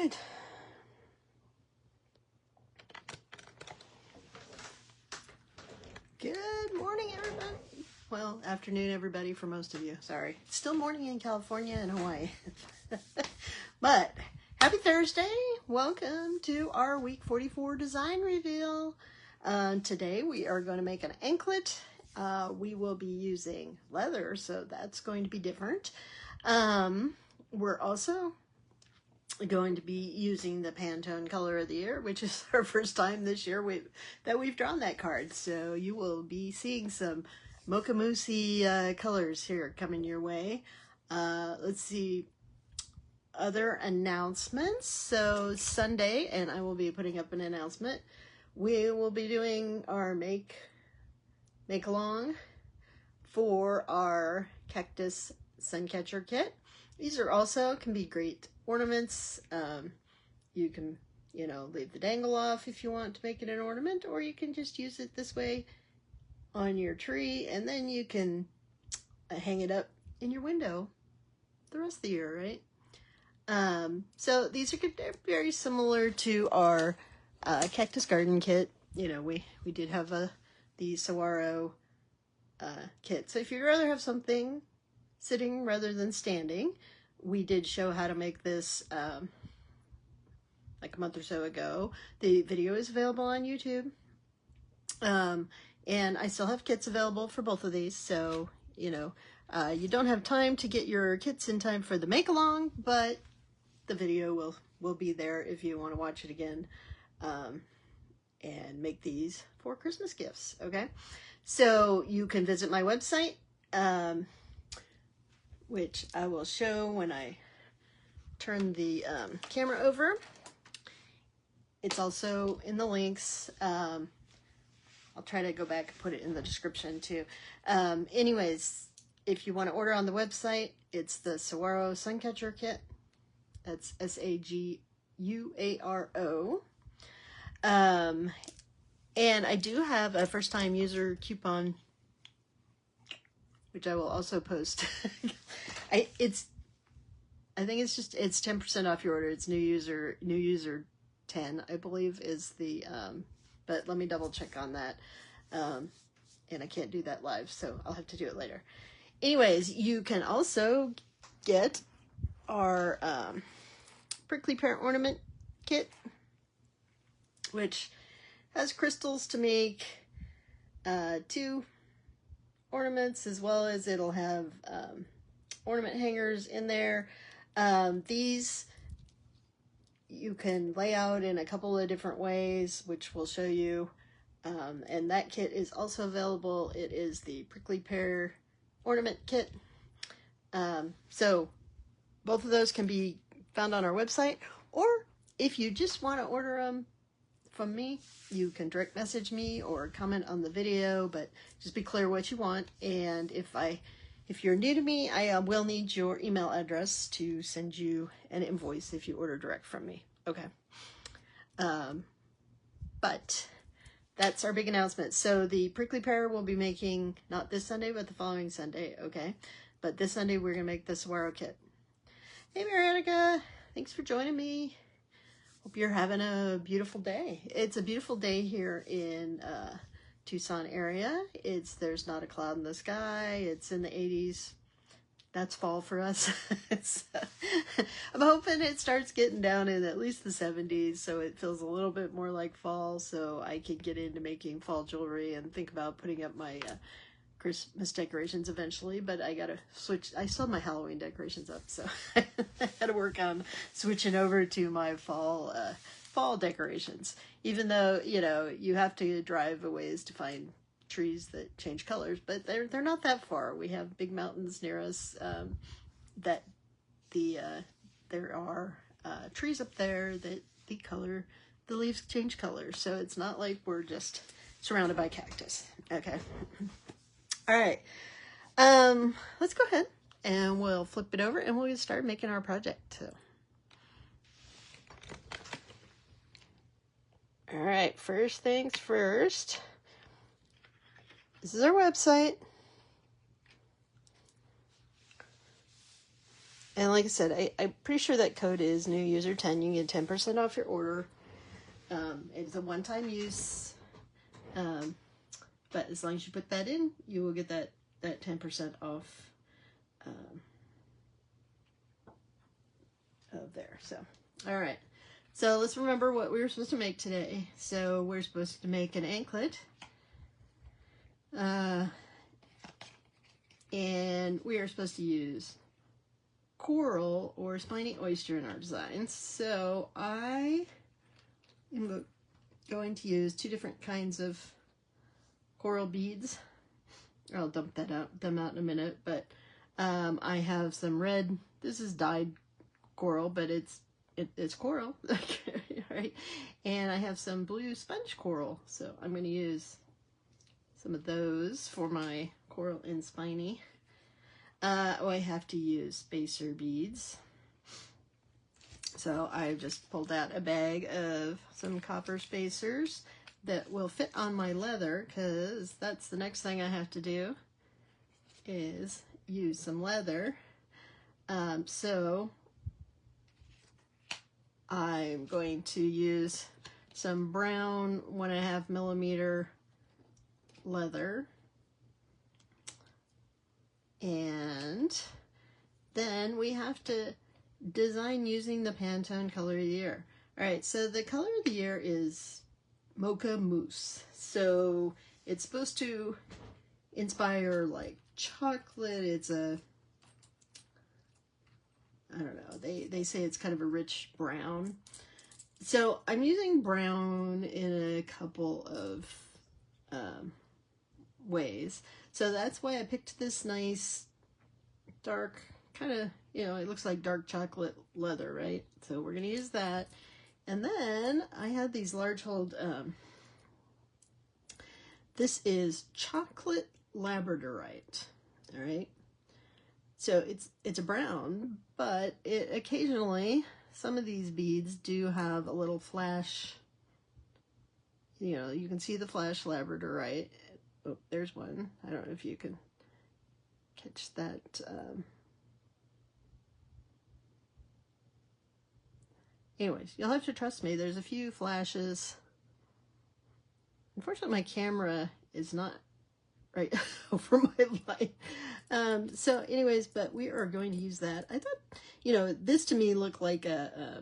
right. Good morning, everybody. Well, afternoon, everybody, for most of you. Sorry. It's still morning in California and Hawaii. But happy Thursday. Welcome to our week 44 design reveal. Today we are going to make an anklet. We will be using leather, so that's going to be different. We're also going to be using the Pantone color of the year, which is our first time this year that we've drawn that card. So you will be seeing some mocha moussey colors here coming your way. Let's see, other announcements. So Sunday, and I will be putting up an announcement, we will be doing our make along for our cactus sun catcher kit. These are also can be great ornaments. You can, leave the dangle off if you want to make it an ornament, or you can just use it this way on your tree, and then you can hang it up in your window the rest of the year, right? So these are very similar to our cactus garden kit. We did have the saguaro kit. So if you'd rather have something sitting rather than standing, we did show how to make this like a month or so ago. The video is available on YouTube. And I still have kits available for both of these. So, you don't have time to get your kits in time for the make along, but the video will be there if you want to watch it again and make these for Christmas gifts. Okay. So you can visit my website, which I will show when I turn the camera over. It's also in the links. I'll try to go back and put it in the description too. Anyways, if you want to order on the website, it's the Saguaro Suncatcher Kit. That's SAGUARO. And I do have a first-time user coupon, which I will also post. I think it's 10% off your order. It's new user 10, I believe, is the but let me double check on that. And I can't do that live, so I'll have to do it later. Anyways, you can also get our prickly pear ornament kit, which has crystals to make 2 ornaments, as well as it'll have ornament hangers in there. These you can lay out in a couple of different ways, which we'll show you. And that kit is also available. It is the prickly pear ornament kit. So both of those can be found on our website, or if you just want to order them from me, you can direct message me or comment on the video, but just be clear what you want. And if you're new to me, I will need your email address to send you an invoice if you order direct from me. Okay. But that's our big announcement. So the prickly pear will be making not this Sunday, but the following Sunday. Okay. But this Sunday, we're going to make the saguaro kit. Hey, Marianica. Thanks for joining me. Hope you're having a beautiful day. It's a beautiful day here in Tucson area. There's not a cloud in the sky. It's in the 80s. That's fall for us. I'm hoping it starts getting down in at least the 70s, so it feels a little bit more like fall, so I can get into making fall jewelry and think about putting up my Christmas decorations eventually. But I gotta switch. I still have my Halloween decorations up, so I gotta work on switching over to my fall decorations. Even though you have to drive a ways to find trees that change colors, but they're not that far. We have big mountains near us that there are trees up there that the leaves change colors, so it's not like we're just surrounded by cactus. Okay. All right. Let's go ahead and we'll flip it over and we'll start making our project. So. All right, first things first. This is our website. And like I said, I'm pretty sure that code is new user 10. You can get 10% off your order. It's a one-time use. But as long as you put that in, you will get that 10% off of there. So, all right. So let's remember what we were supposed to make today. So we're supposed to make an anklet. And we are supposed to use coral or spiny oyster in our designs. So I am going to use 2 different kinds of coral beads. I'll dump them out in a minute, but I have some red. This is dyed coral, but it's coral, right? And I have some blue sponge coral, so I'm going to use some of those for my coral and spiny. I have to use spacer beads. So I just pulled out a bag of some copper spacers that will fit on my leather, because that's the next thing I have to do is use some leather. So I'm going to use some brown 1.5 millimeter leather. And then we have to design using the Pantone color of the year. All right, so the color of the year is Mocha Mousse. So it's supposed to inspire like chocolate. It's I don't know, they say it's kind of a rich brown. So I'm using brown in a couple of ways. So that's why I picked this nice dark kind of, it looks like dark chocolate leather, right? So we're going to use that. And then I have these large hold, this is chocolate labradorite, all right? So it's a brown, but it occasionally, some of these beads do have a little flash, you can see the flash labradorite. Oh, there's one. I don't know if you can catch that. Anyways, you'll have to trust me. There's a few flashes. Unfortunately, my camera is not right over my light. So anyways, but we are going to use that. I thought, this to me looked like a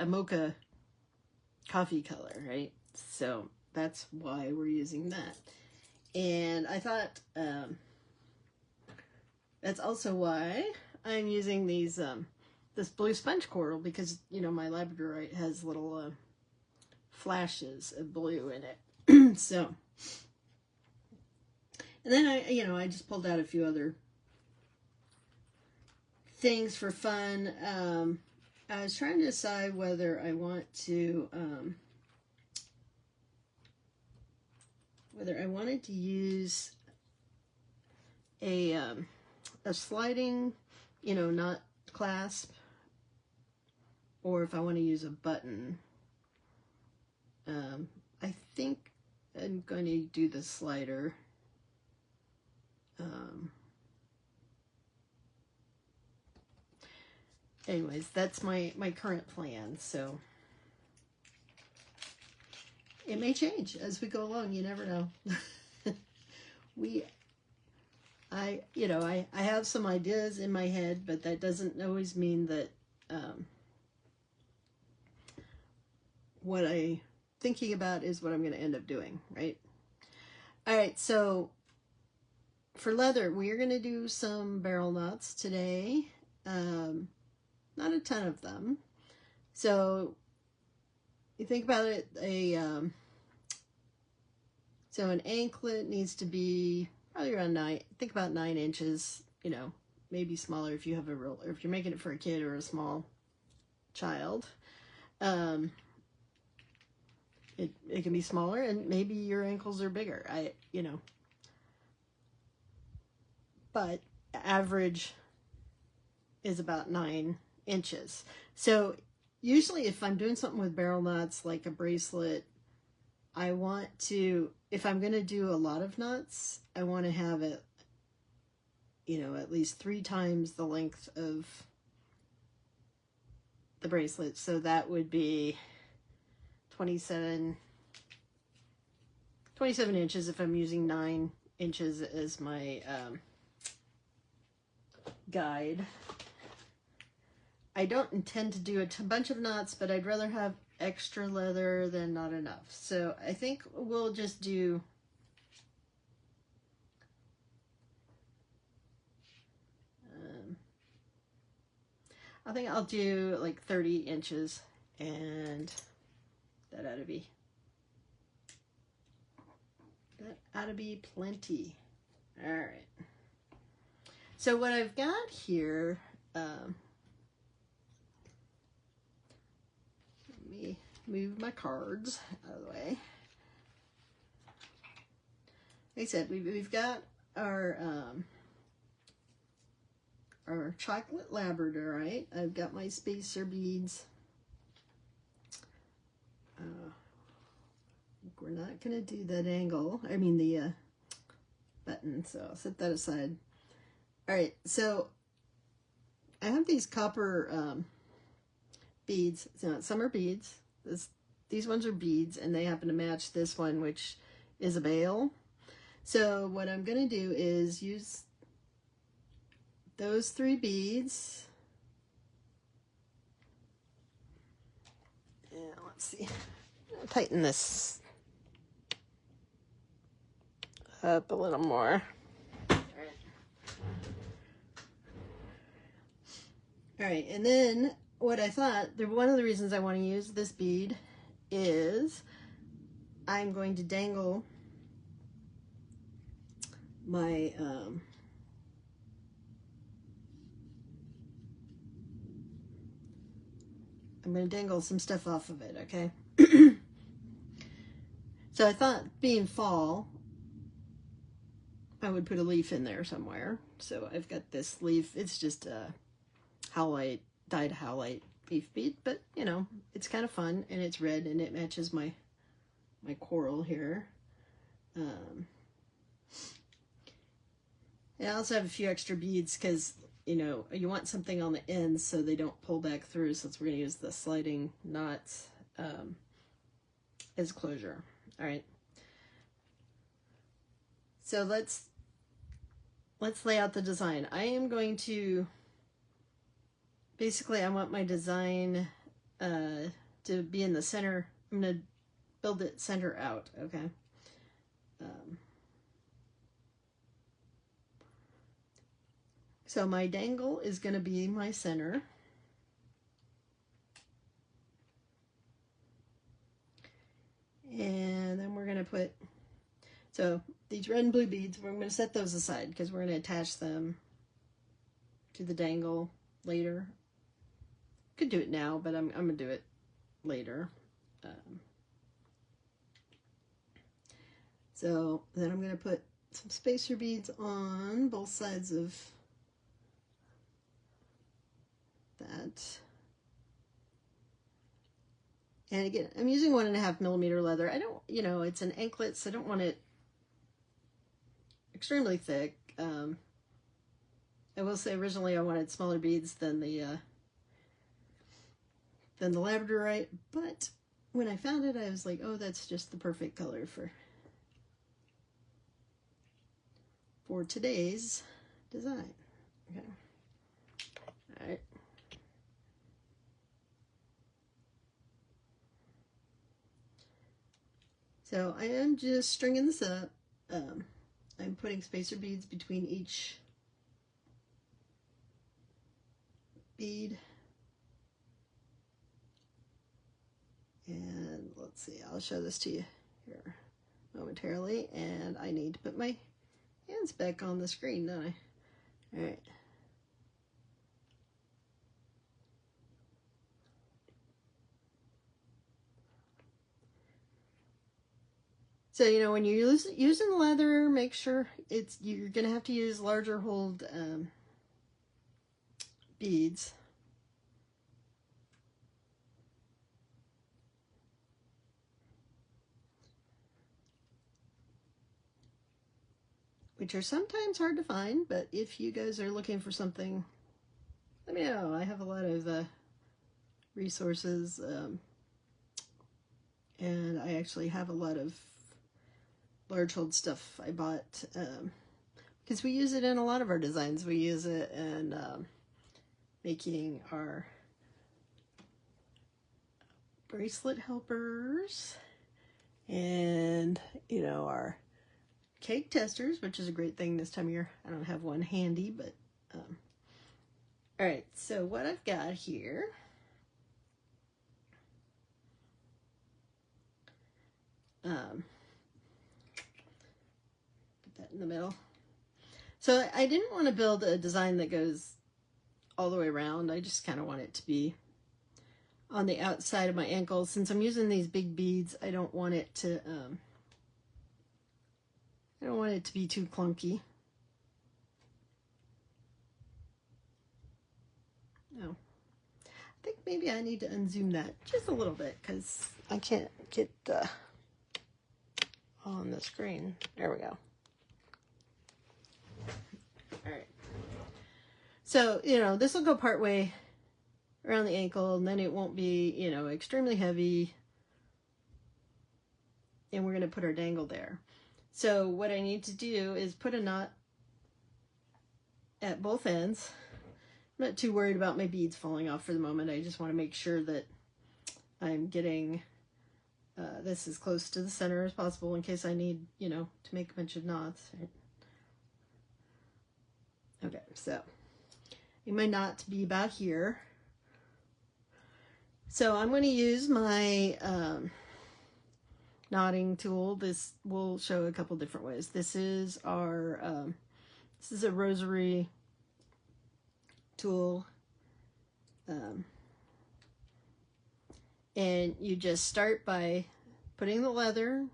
mocha coffee color, right? So that's why we're using that. And I thought that's also why I'm using these this blue sponge coral, because my labradorite has little flashes of blue in it. So, and then I just pulled out a few other things for fun. I was trying to decide whether I want to whether I wanted to use a sliding, knot clasp, or if I want to use a button. I think I'm going to do the slider. Anyways, that's my current plan, so it may change as we go along. You never know. I have some ideas in my head, but that doesn't always mean that what I'm thinking about is what I'm going to end up doing, right? All right, so for leather, we're going to do some barrel knots today. Not a ton of them. So you think about it, so an anklet needs to be probably around 9 inches, maybe smaller if you have or if you're making it for a kid or a small child. It can be smaller, and maybe your ankles are bigger. But average is about 9 inches. So usually if I'm doing something with barrel knots, like a bracelet, I want to, if I'm going to do a lot of knots, I want to have it you know, at least 3 times the length of the bracelet. So that would be 27 inches if I'm using 9 inches as my guide. I don't intend to do a bunch of knots, but I'd rather have extra leather than not enough. So I think we'll just do I think I'll do like 30 inches, and that ought to be plenty. All right. So what I've got here, let me move my cards out of the way. Like I said, we've got our chocolate labradorite. I've got my spacer beads. We're not going to do that angle. I mean the button, so I'll set that aside. All right, so I have these copper beads. So some are beads. These ones are beads, and they happen to match this one, which is a bail. So what I'm going to do is use those 3 beads. And let's see. I'll tighten this up a little more. All right, and then what I thought, one of the reasons I want to use this bead is I'm going to dangle my I'm going to dangle some stuff off of it, okay? So I thought, being fall, I would put a leaf in there somewhere. So I've got this leaf. It's just a howlite, dyed howlite leaf bead, but you know, it's kind of fun, and it's red, and it matches my coral here. And I also have a few extra beads because, you know, you want something on the ends so they don't pull back through, since we're going to use the sliding knots as closure. All right. So let's lay out the design. I am going to, basically I want my design to be in the center. I'm going to build it center out, okay? So my dangle is going to be my center. And then we're going to put, so these red and blue beads, we're going to set those aside because we're going to attach them to the dangle later. Could do it now, but I'm going to do it later. So then I'm going to put some spacer beads on both sides of that. And again, I'm using 1.5 millimeter leather. I don't, you know, it's an anklet, so I don't want it extremely thick. I will say originally I wanted smaller beads than the labradorite, but when I found it, I was like, oh, that's just the perfect color for today's design. Okay. All right. So I am just stringing this up. I'm putting spacer beads between each bead. And let's see, I'll show this to you here momentarily. And I need to put my hands back on the screen, don't I? All right. So, you know, when you're using leather, make sure you're going to have to use larger hold beads. which are sometimes hard to find, but if you guys are looking for something, let me know. I have a lot of resources, and I actually have a lot of large hold stuff I bought, because we use it in a lot of our designs. We use it in making our bracelet helpers and, you know, our cake testers, which is a great thing this time of year. I don't have one handy, but all right, so what I've got here, put that in the middle. So I didn't want to build a design that goes all the way around. I just kind of want it to be on the outside of my ankle. Since I'm using these big beads, I don't want it to be too clunky. No. I think maybe I need to unzoom that just a little bit because I can't get on the screen. There we go. All right. So, you know, this will go part way around the ankle, and then it won't be, you know, extremely heavy. And we're going to put our dangle there. So what I need to do is put a knot at both ends. I'm not too worried about my beads falling off for the moment. I just want to make sure that I'm getting this as close to the center as possible in case I need, you know, to make a bunch of knots. Right? Okay, so I need my knot to be about here. So I'm going to use my knotting tool. This will show a couple different ways. This is our this is a rosary tool, and you just start by putting the leather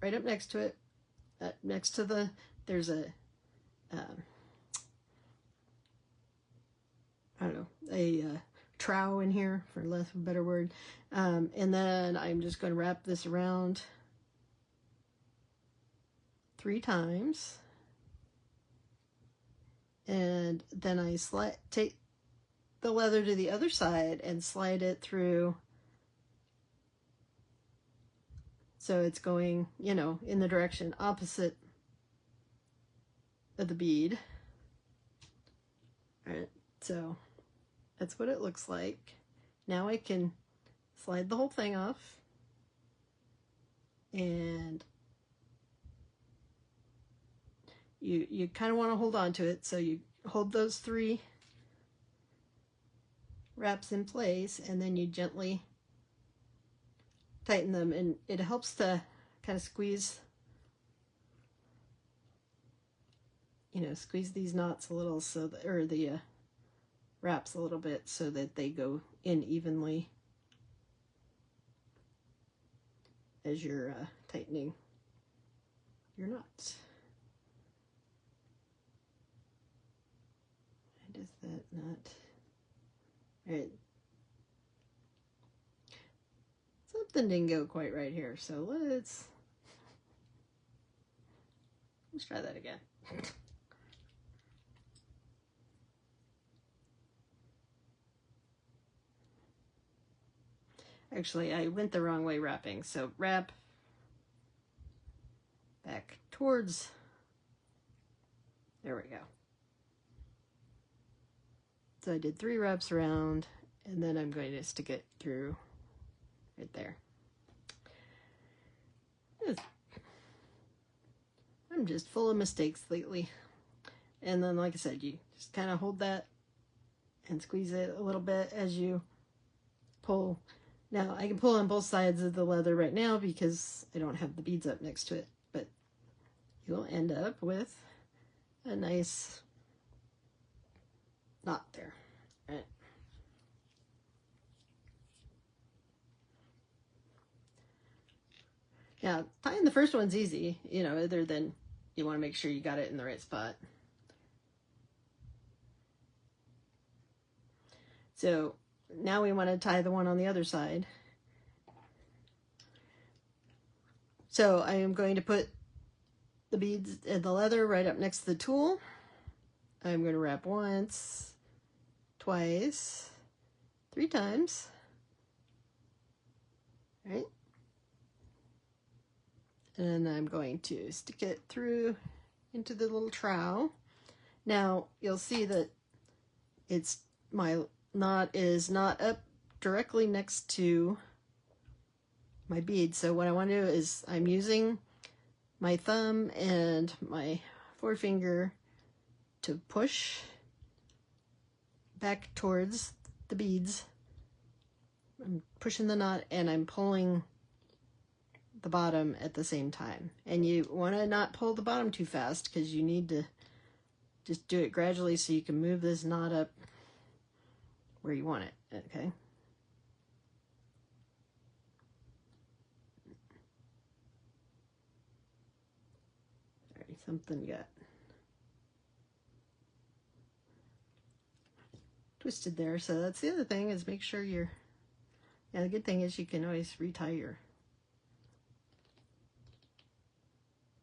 right up next to it. Next to the, there's a I don't know, a trowel in here, for lack of a better word, and then I'm just going to wrap this around 3 times, and then I take the leather to the other side and slide it through so it's going, you know, in the direction opposite of the bead. All right, so that's what it looks like. Now I can slide the whole thing off, and you kind of want to hold on to it, so you hold those 3 wraps in place, and then you gently tighten them, and it helps to kind of squeeze, you know, squeeze these knots a little, so that, or the wraps a little bit, so that they go in evenly as you're tightening your knots. Why does that not? All right. Something didn't go quite right here, so let's try that again. Actually, I went the wrong way wrapping, so wrap back towards, there we go. So I did 3 wraps around, and then I'm going to stick it through right there. I'm just full of mistakes lately. And then, like I said, you just kind of hold that and squeeze it a little bit as you pull. Now, I can pull on both sides of the leather right now because I don't have the beads up next to it, but you'll end up with a nice knot there. All right. Yeah, tying the first one's easy, you know, other than you want to make sure you got it in the right spot. So now we want to tie the one on the other side. So I am going to put the beads and the leather right up next to the tool. I'm going to wrap once, twice, 3 times. Right? And I'm going to stick it through into the little trowel. Now you'll see that my knot is not up directly next to my bead. So what I want to do is I'm using my thumb and my forefinger to push back towards the beads. I'm pushing the knot and I'm pulling the bottom at the same time. And you want to not pull the bottom too fast because you need to just do it gradually so you can move this knot up where you want it, okay? Sorry, something got twisted there. So that's the other thing, is make sure you're, yeah, the good thing is you can always retie your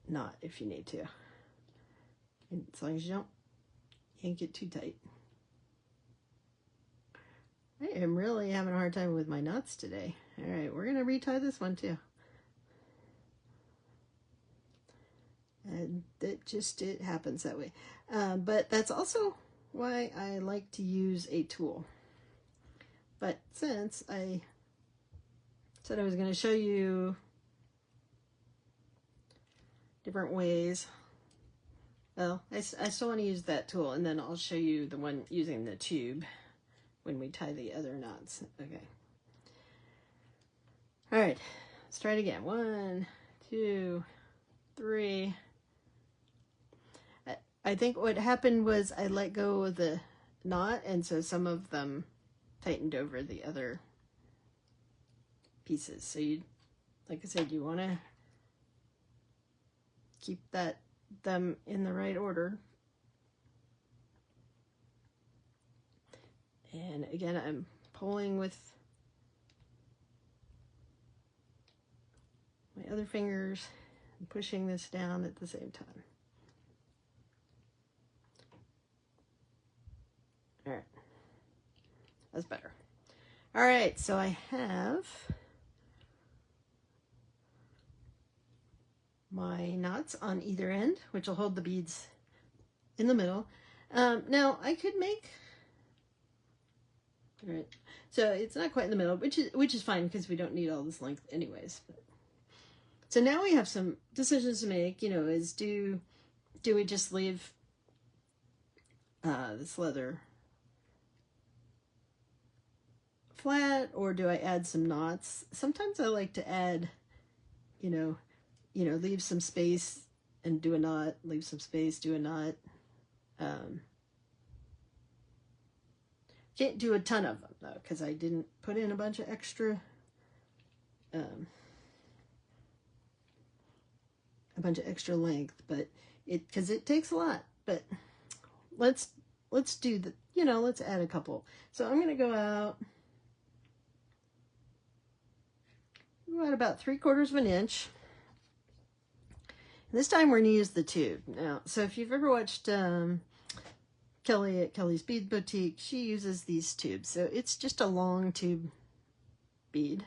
knot if you need to. And as long as you don't yank it too tight. I am really having a hard time with my knots today. All right, we're gonna retie this one too. And it happens that way. But that's also why I like to use a tool. But since I said I was going to show you different ways, well, I still want to use that tool, and then I'll show you the one using the tube when we tie the other knots. Okay. All right, let's try it again. 1, 2, 3. I think what happened was I let go of the knot, and so some of them tightened over the other pieces. So you, like I said, you want to keep them in the right order. And again, I'm pulling with my other fingers and pushing this down at the same time. All right, that's better. All right, so I have my knots on either end, which will hold the beads in the middle. Now I could make, all right, so it's not quite in the middle, which is fine because we don't need all this length anyways. So now we have some decisions to make. You know, is do we just leave this leather flat, or do I add some knots? Sometimes I like to add, you know, leave some space and do a knot, leave some space, do a knot. Can't do a ton of them though, because I didn't put in a bunch of extra, length, but because it takes a lot. But let's do the, let's add a couple. So I'm gonna go out about 3/4 of an inch. This time we're going to use the tube. Now, so if you've ever watched Kelly at Kelly's Bead Boutique, she uses these tubes. So it's just a long tube bead.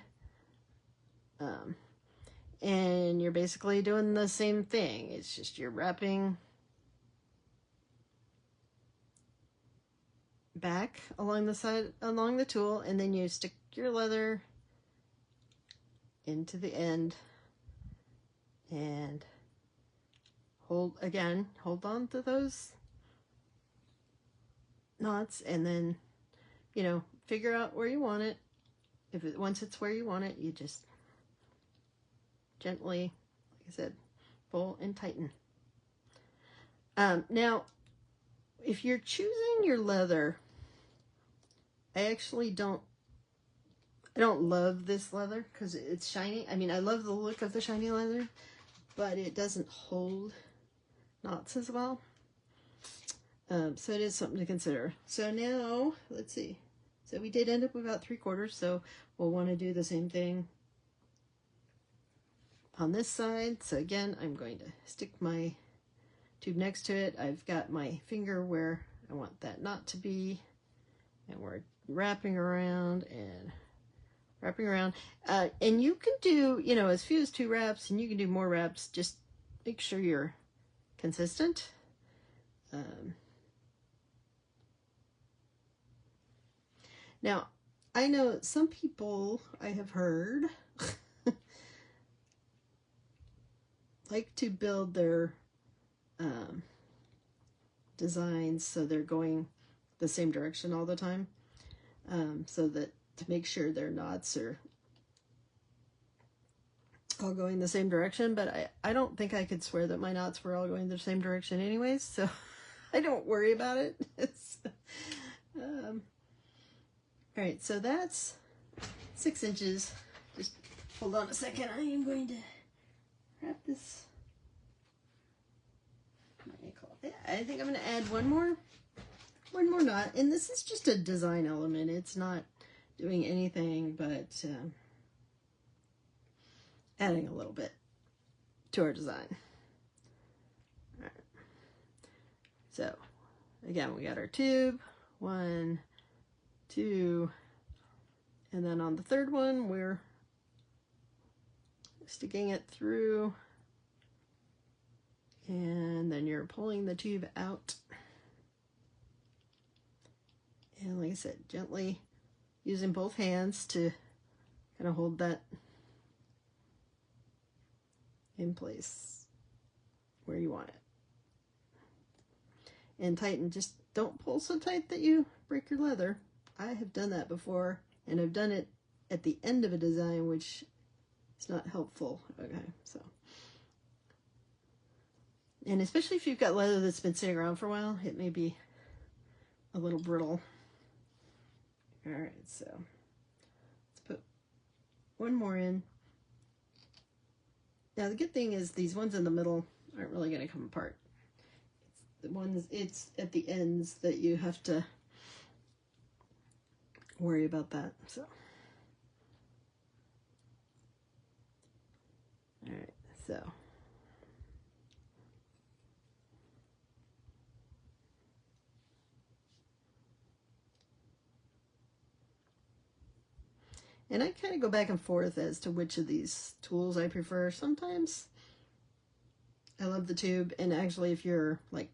And you're basically doing the same thing. It's just you're wrapping back along the side, along the tool, and then you stick your leather into the end and hold on to those knots, and then figure out where you want it. Once it's where you want it, you just gently, like I said, pull and tighten. Now if you're choosing your leather, I don't love this leather because it's shiny. I mean, I love the look of the shiny leather, but it doesn't hold knots as well. So it is something to consider. So now, let's see. So we did end up with about 3/4, so we'll want to do the same thing on this side. So again, I'm going to stick my tube next to it. I've got my finger where I want that knot to be, and we're wrapping around and wrapping around. And you can do, you know, as few as 2 wraps, and you can do more wraps. Just make sure you're consistent. Now, I know some people, I have heard, like to build their designs so they're going the same direction all the time, so that to make sure their knots are all going the same direction. But I don't think I could swear that my knots were all going the same direction anyways, so I don't worry about it. All right, so that's 6 inches. Just hold on a second. I am going to wrap this. I think I'm going to add one more knot, and this is just a design element. It's not doing anything but adding a little bit to our design. All right. So again, we got our tube, 1, 2, and then on the third one, we're sticking it through, and then you're pulling the tube out. And like I said, gently using both hands to kind of hold that in place where you want it. And tighten, just don't pull so tight that you break your leather. I have done that before, and I've done it at the end of a design, which is not helpful. Okay, so. And especially if you've got leather that's been sitting around for a while, it may be a little brittle. All right, so let's put one more in. Now the good thing is these ones in the middle aren't really going to come apart. It's at the ends that you have to worry about that. So, all right, so. And I kind of go back and forth as to which of these tools I prefer. Sometimes I love the tube, and actually if you're like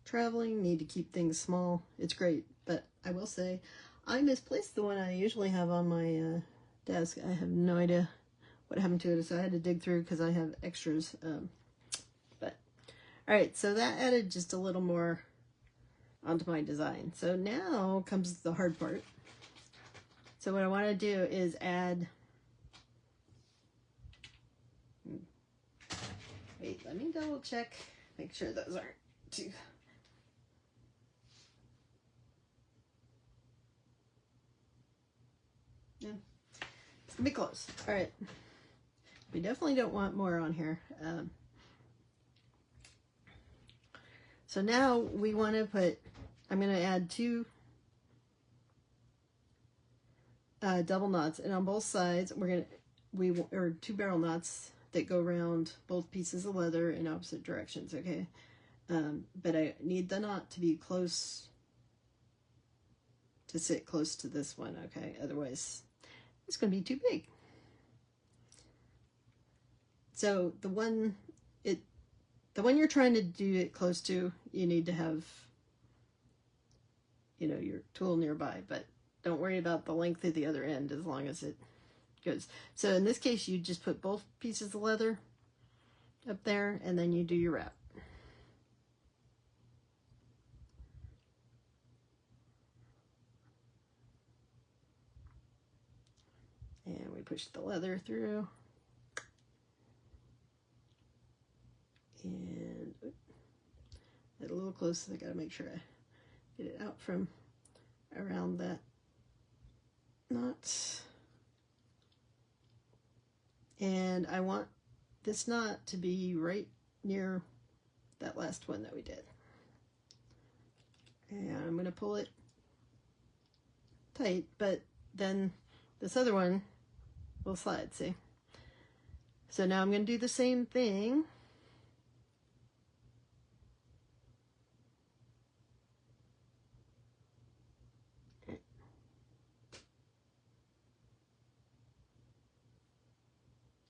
traveling, need to keep things small, it's great. But I will say, I misplaced the one I usually have on my desk. I have no idea what happened to it, so I had to dig through because I have extras. But all right, so that added just a little more onto my design. So now comes the hard part. So what I want to do is add, wait, let me double check, make sure those aren't too, yeah, it's gonna be close. All right, we definitely don't want more on here. So now we want to put, I'm going to add 2 double knots, and on both sides or 2 barrel knots that go around both pieces of leather in opposite directions. Okay, but I need the knot to be close, to sit close to this one. Okay, otherwise it's going to be too big. So the one you're trying to do it close to, you need to have, you know, your tool nearby, but don't worry about the length of the other end as long as it goes. So in this case, you just put both pieces of leather up there, and then you do your wrap. And we push the leather through. And get a little close. I gotta make sure I get it out from around that knot. And I want this knot to be right near that last one that we did. And I'm going to pull it tight, but then this other one will slide, see? So now I'm going to do the same thing.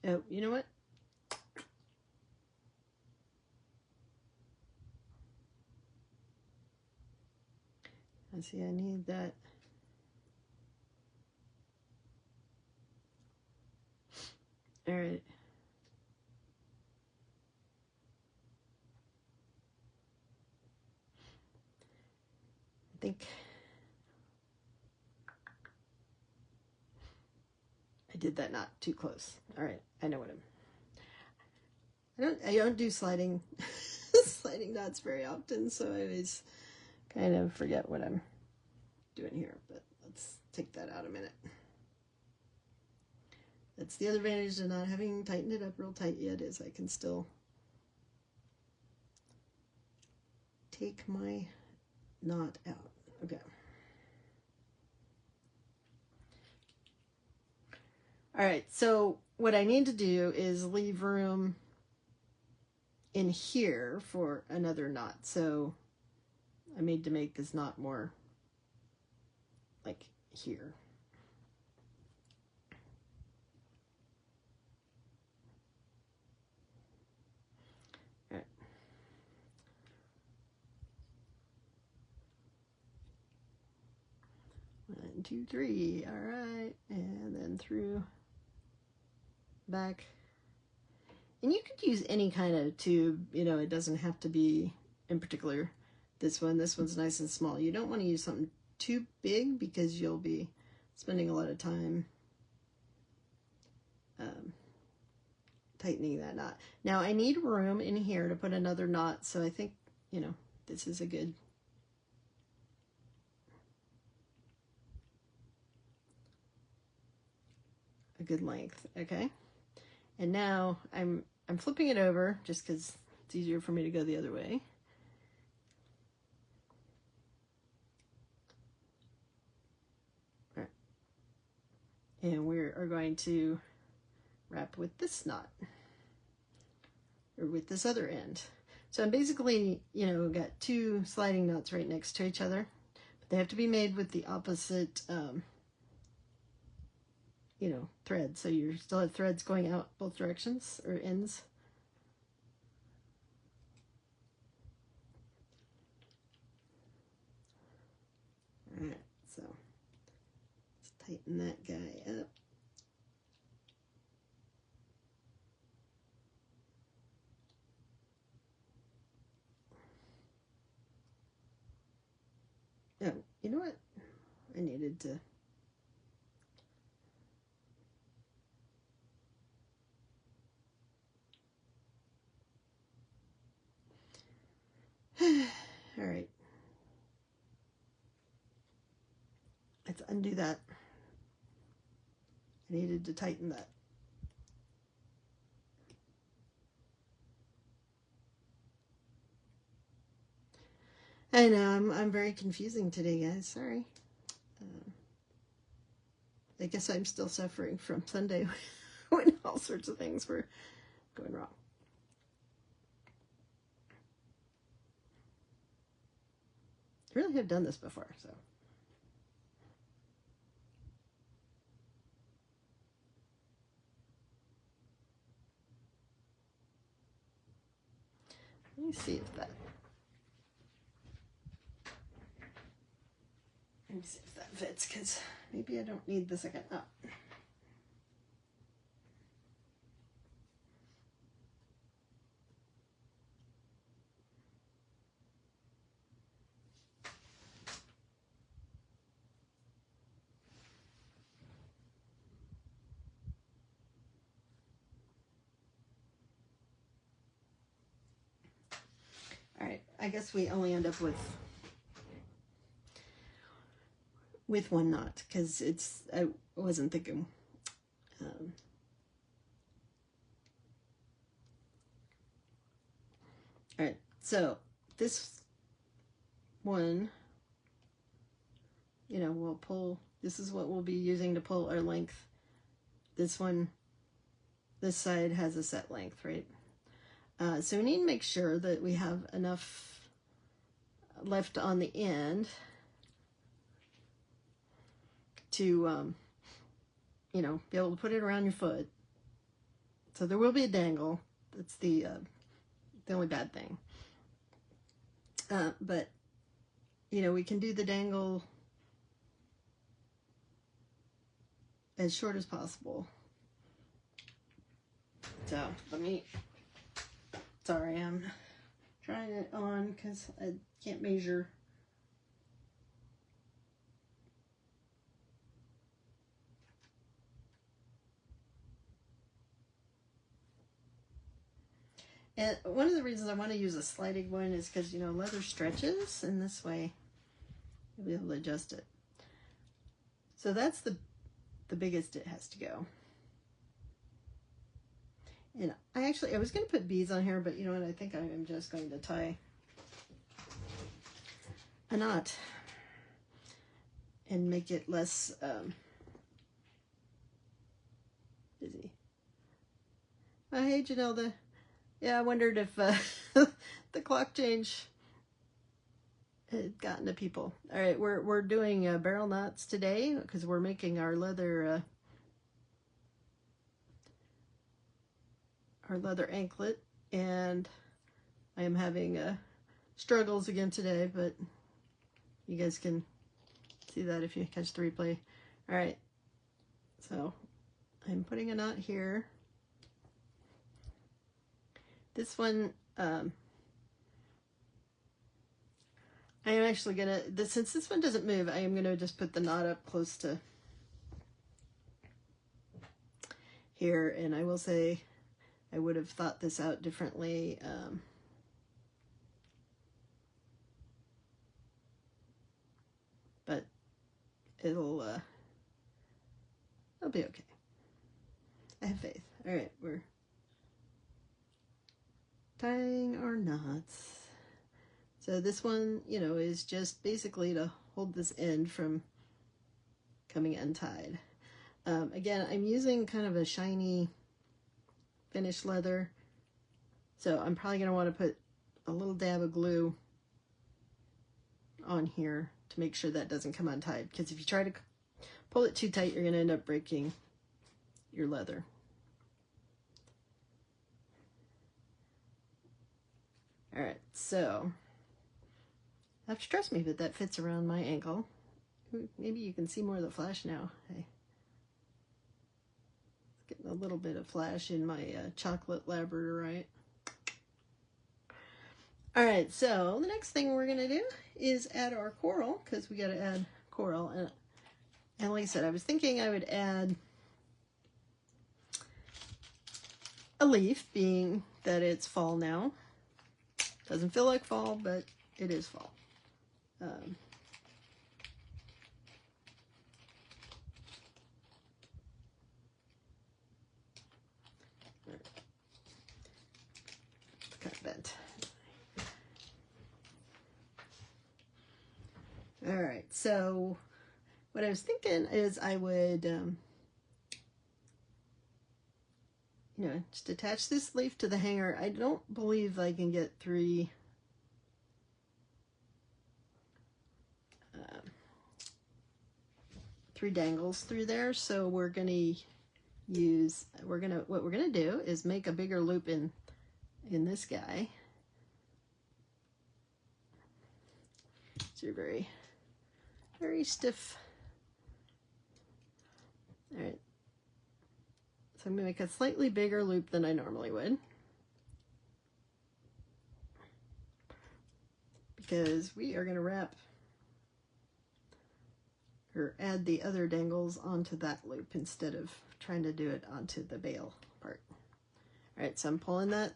Oh, you know what? I see I need that. All right. I think I did that not too close. All right, I know what I don't do sliding sliding knots very often, so I always kind of forget what I'm doing here, but let's take that out a minute. That's the other advantage of not having tightened it up real tight yet, is I can still take my knot out. Okay. All right, so what I need to do is leave room in here for another knot. So I need to make this knot more like here. All right. 1, 2, 3. All right, and then through, back. And you could use any kind of tube, you know, it doesn't have to be in particular this one. This one's nice and small. You don't want to use something too big because you'll be spending a lot of time tightening that knot. Now I need room in here to put another knot, so I think, you know, this is a good length. Okay, and now I'm flipping it over just because it's easier for me to go the other way. All right. And we are going to wrap with this knot, or with this other end. So I'm basically, you know, got 2 sliding knots right next to each other, but they have to be made with the opposite you know, thread. So you still have threads going out both directions, or ends. All right, so let's tighten that guy up. Oh, you know what? I needed to. All right. Let's undo that. I needed to tighten that. I know, I'm very confusing today, guys. Sorry. I guess I'm still suffering from Sunday when all sorts of things were going wrong. I really have done this before, so. Let me see if that. Let me see if that fits, because maybe I don't need the second knot. All right, I guess we only end up with 1 knot, because I wasn't thinking. All right, so this one, you know, we'll pull. This is what we'll be using to pull our length. This one this side has a set length, right? So we need to make sure that we have enough left on the end to, you know, be able to put it around your foot. So there will be a dangle. That's the only bad thing. But, you know, we can do the dangle as short as possible. So let me, sorry, I'm trying it on because I can't measure. And one of the reasons I want to use a sliding one is because, you know, leather stretches, and this way you'll be able to adjust it. So that's the biggest it has to go. And I was going to put beads on here, but you know what? I think I am just going to tie a knot and make it less busy. Oh, hey, Janelda. Yeah, I wondered if the clock change had gotten to people. All right, we're doing barrel knots today because we're making our leather anklet, and I am having struggles again today, but you guys can see that if you catch the replay. All right, so I'm putting a knot here. This one, I am actually gonna, since this one doesn't move, I am gonna just put the knot up close to here, and I will say I would have thought this out differently. But it'll be okay. I have faith. All right, we're tying our knots. So this one, you know, is just basically to hold this end from coming untied. Again, I'm using kind of a shiny finished leather, so I'm probably going to want to put a little dab of glue on here to make sure that doesn't come untied, because if you try to pull it too tight, you're going to end up breaking your leather. All right, so you have to trust me, but that fits around my ankle. Maybe you can see more of the flash now. Hey, getting a little bit of flash in my chocolate labradorite. All right, so the next thing we're gonna do is add our coral, because we got to add coral. And like I said, I was thinking I would add a leaf, being that it's fall now. Doesn't feel like fall, but it is fall. Kind of bent. All right, so what I was thinking is I would, you know, just attach this leaf to the hanger. I don't believe I can get three dangles through there, so what we're gonna do is make a bigger loop in this guy. So you're very, very stiff. All right, so I'm gonna make a slightly bigger loop than I normally would, because we are gonna wrap or add the other dangles onto that loop instead of trying to do it onto the bail part. All right, so I'm pulling that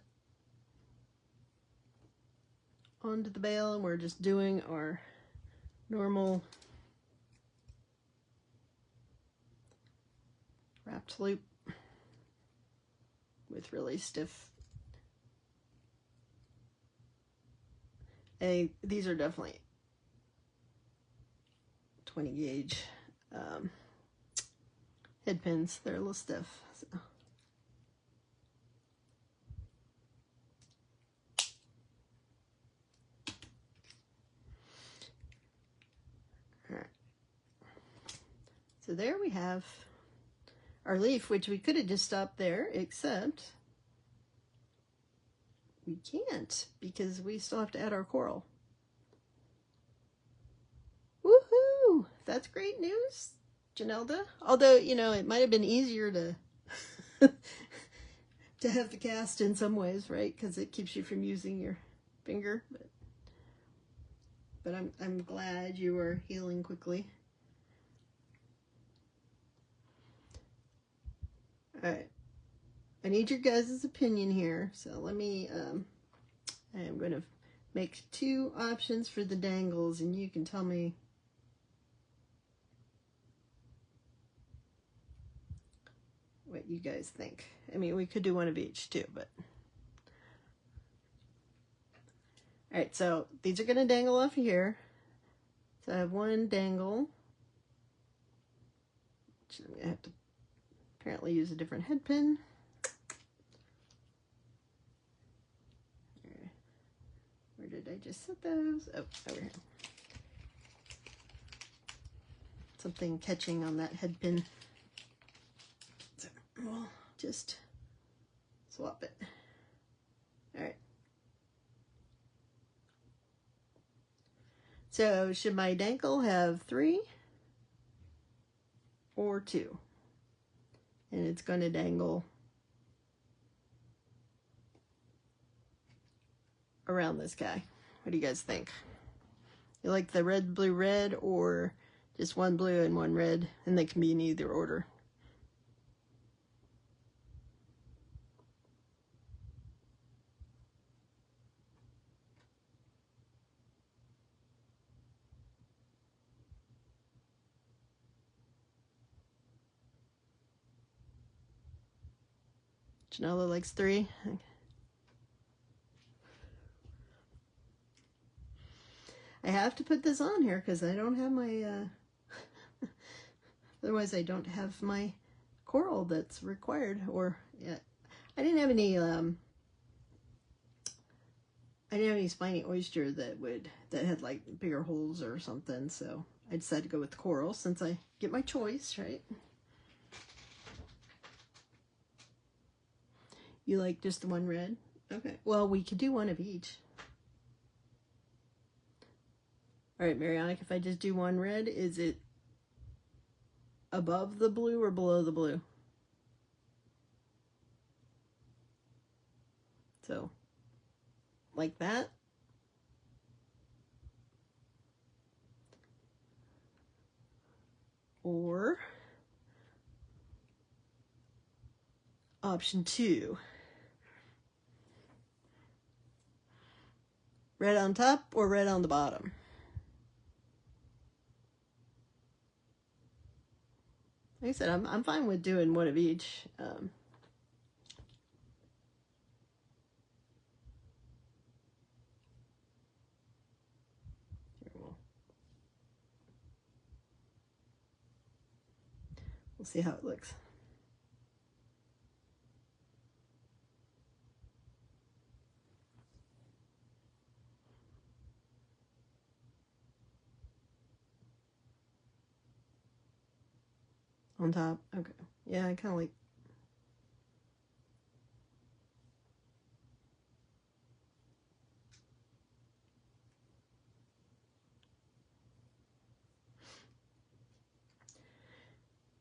onto the bail, and we're just doing our normal wrapped loop with really stiff. These are definitely 20 gauge head pins. They're a little stiff. So. So there we have our leaf, which we could have just stopped there, except we can't because we still have to add our coral. Woohoo! That's great news, Janelda. Although, you know, it might have been easier to to have the cast in some ways, right? Because it keeps you from using your finger. But I'm glad you are healing quickly. All right. I need your guys' opinion here. So let me, I am going to make 2 options for the dangles, and you can tell me what you guys think. I mean, we could do one of each too, but. All right, so these are going to dangle off here. So I have one dangle. Which I'm going to have to apparently use a different head pin. Where did I just set those? Oh, over here. Something catching on that head pin. So we'll just swap it. All right. So should my dangle have 3 or 2? And it's going to dangle around this guy. What do you guys think? You like the red, blue, red, or just one blue and one red, and they can be in either order? Janella likes 3. I have to put this on here because I don't have my, otherwise I don't have my coral that's required, or, yeah, I didn't have any spiny oyster that had like bigger holes or something, so I decided to go with coral since I get my choice, right? You like just the one red? Okay, well, we could do one of each. All right, Mariana, if I just do one red, is it above the blue or below the blue? So, like that. Or option 2. Red on top or red on the bottom? Like I said, I'm fine with doing one of each. We'll see how it looks. On top, okay. Yeah, I kind of like.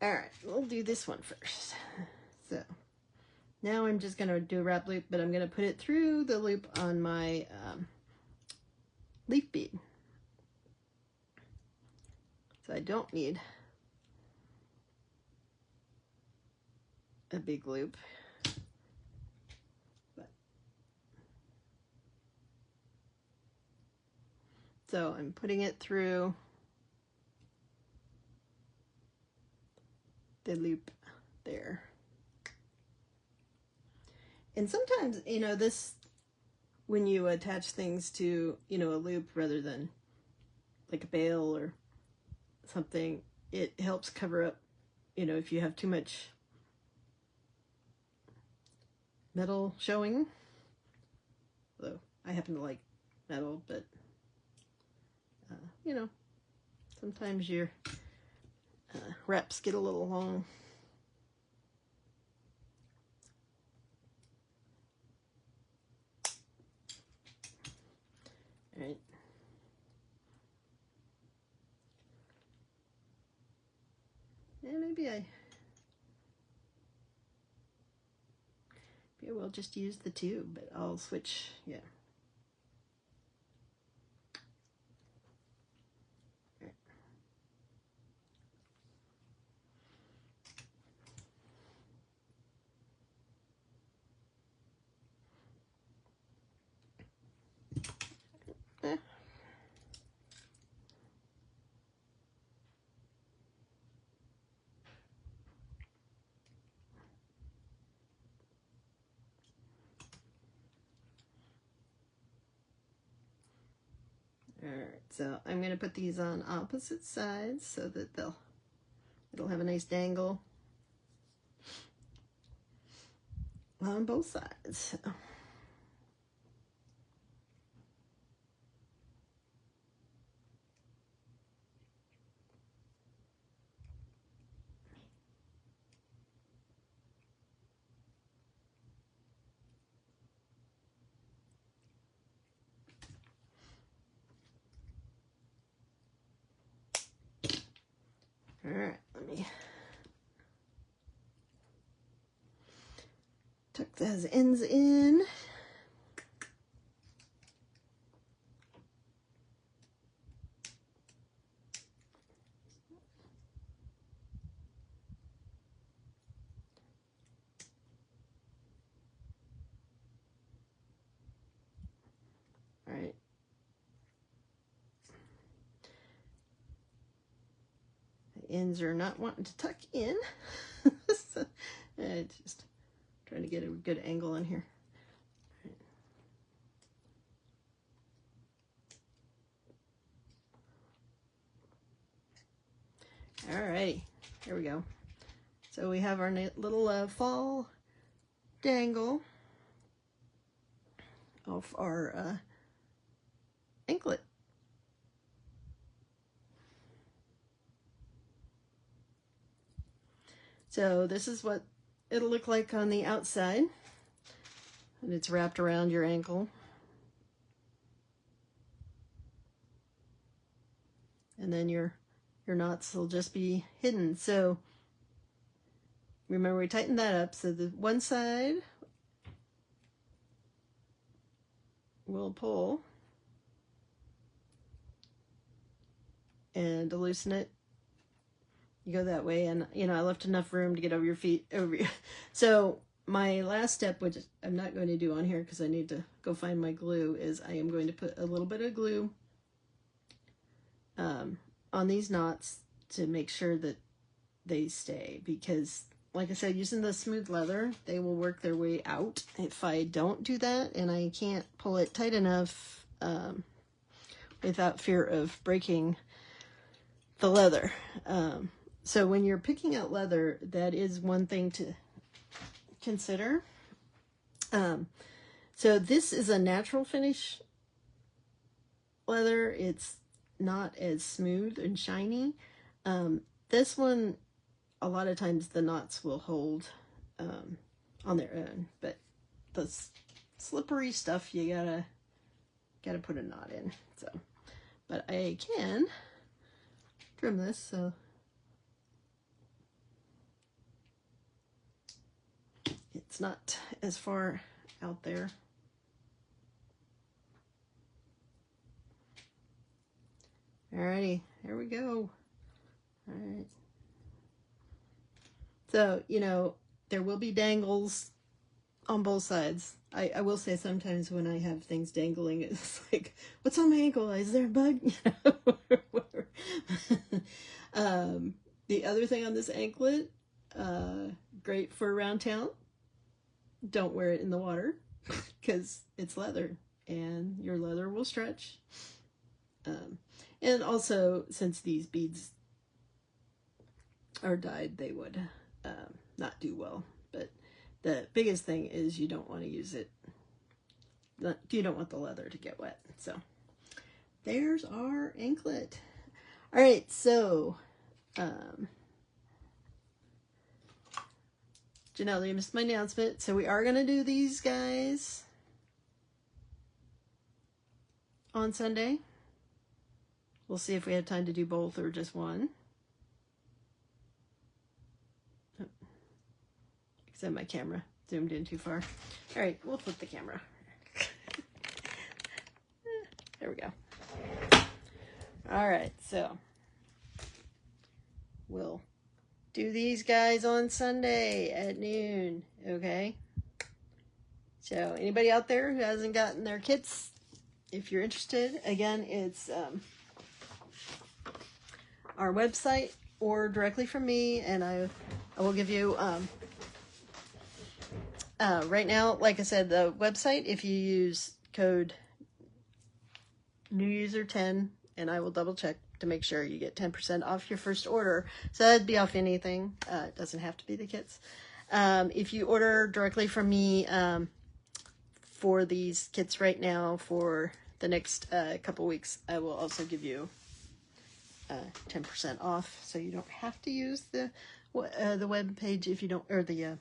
All right, we'll do this one first. So now I'm just gonna do a wrap loop, but I'm gonna put it through the loop on my leaf bead. So I don't need a big loop. But so I'm putting it through the loop there. And sometimes, you know, this, when you attach things to, you know, a loop rather than like a bail or something, it helps cover up, you know, if you have too much metal showing. Although I happen to like metal, but you know, sometimes you're Reps get a little long. All right. Yeah, maybe I will just use the tube, but I'll switch, yeah. Eh. All right, so I'm going to put these on opposite sides so that it'll have a nice dangle on both sides. All right, let me tuck those ends in. All right. The ends are not wanting to tuck in. So, just trying to get a good angle on here. All right, here we go. So we have our little fall dangle of our anklet. So this is what it'll look like on the outside, and it's wrapped around your ankle. And then your knots will just be hidden. So remember, we tightened that up, so the one side will pull, and to loosen it, you go that way. And you know, I left enough room to get over your feet over you. So my last step, which I'm not going to do on here because I need to go find my glue, is I am going to put a little bit of glue on these knots to make sure that they stay, because like I said, using the smooth leather, they will work their way out if I don't do that, and I can't pull it tight enough without fear of breaking the leather. So when you're picking out leather, that is one thing to consider. So this is a natural finish leather. It's not as smooth and shiny. This one, a lot of times the knots will hold on their own, but the slippery stuff, you gotta put a knot in. So, but I can trim this so it's not as far out there. Alrighty, here we go. All right. So, you know, there will be dangles on both sides. I will say sometimes when I have things dangling, it's like, what's on my ankle? Is there a bug? You know, the other thing on this anklet, great for around town. Don't wear it in the water because it's leather and your leather will stretch. And also, since these beads are dyed, they would not do well. But the biggest thing is you don't want to use it. You don't want the leather to get wet. So there's our anklet. All right, so Janelle, you missed my announcement. So we are going to do these guys on Sunday. We'll see if we have time to do both or just one. Except my camera zoomed in too far. All right, we'll flip the camera. There we go. All right, so we'll do these guys on Sunday at noon, okay? So anybody out there who hasn't gotten their kits, if you're interested, again, it's our website or directly from me, and I will give you, right now, like I said, the website, if you use code NEWUSER10, and I will double check to make sure you get 10% off your first order. So that'd be off anything. It doesn't have to be the kits. If you order directly from me for these kits right now for the next couple weeks, I will also give you 10% off. So you don't have to use the web page if you don't, or the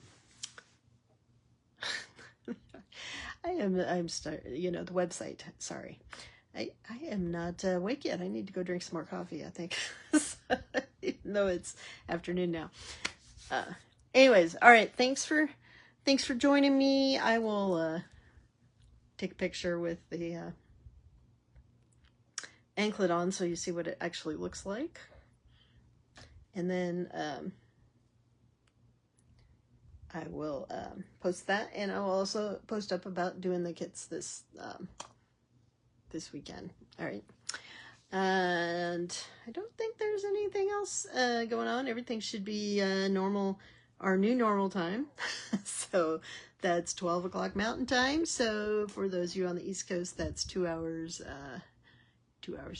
the website. Sorry. I am not awake yet. I need to go drink some more coffee, I think. Even though it's afternoon now. Anyways, all right. Thanks for joining me. I will take a picture with the anklet on so you see what it actually looks like. And then I will post that, and I will also post up about doing the kits this weekend. All right. And I don't think there's anything else going on. Everything should be normal, our new normal time. So that's 12 o'clock Mountain Time. So for those of you on the East Coast, that's 2 hours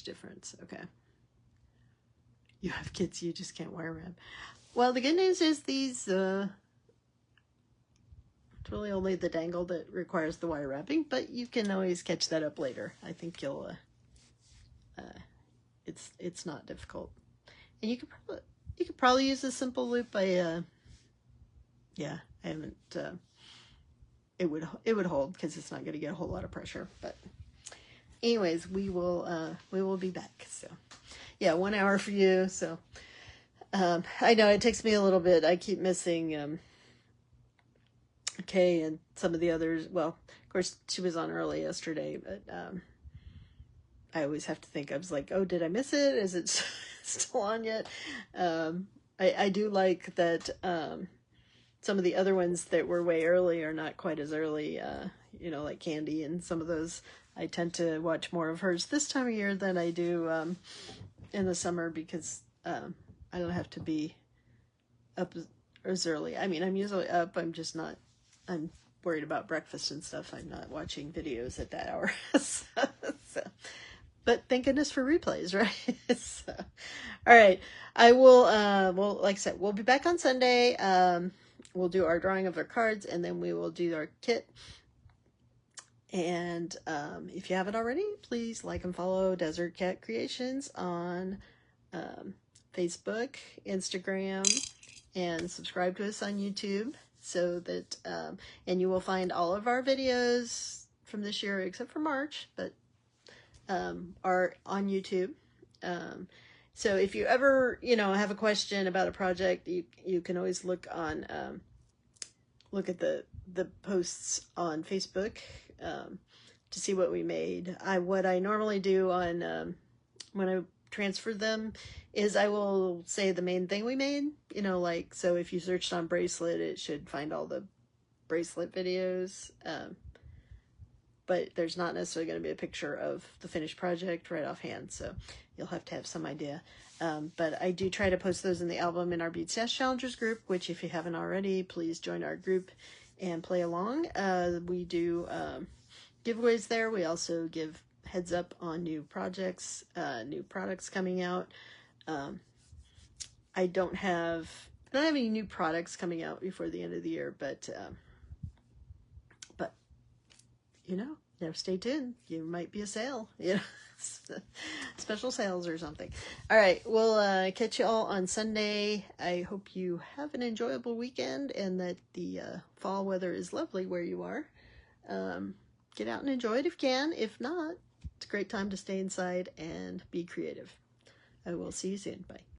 difference. Okay. You have kids, you just can't wire wrap. Well, the good news is these, it's really only the dangle that requires the wire wrapping, but you can always catch that up later. I think you'll, it's not difficult. And you could probably use a simple loop. Yeah, I haven't, it would hold because it's not going to get a whole lot of pressure, but anyways, we will be back. So yeah, 1 hour for you. So, I know it takes me a little bit. I keep missing, Kay and some of the others. Well, of course, she was on early yesterday, but I always have to think. I was like, oh, did I miss it? Is it still on yet? I do like that some of the other ones that were way early are not quite as early, like Candy and some of those. I tend to watch more of hers this time of year than I do in the summer because I don't have to be up as early. I mean, I'm usually up. I'm worried about breakfast and stuff. I'm not watching videos at that hour. But thank goodness for replays, right? So, all right. I will, like I said, we'll be back on Sunday. We'll do our drawing of our cards, and then we will do our kit. And if you haven't already, please like and follow Desert Cat Creations on Facebook, Instagram, and subscribe to us on YouTube. So that, and you will find all of our videos from this year, except for March, but are on YouTube. So if you ever, have a question about a project, you can always look at the posts on Facebook to see what we made. What I normally do on when I transfer them is I will say the main thing we made, so if you searched on bracelet, it should find all the bracelet videos, but there's not necessarily going to be a picture of the finished project right offhand, so you'll have to have some idea. But I do try to post those in the album in our Bead Stash Challengers group, which if you haven't already, please join our group and play along. We do giveaways there. We also give heads up on new projects, new products coming out. I don't have any new products coming out before the end of the year, but you Now stay tuned. You might be a sale, special sales or something. All right, we'll catch you all on Sunday. I hope you have an enjoyable weekend and that the fall weather is lovely where you are. Get out and enjoy it if you can. If not, it's a great time to stay inside and be creative. I will see you soon. Bye.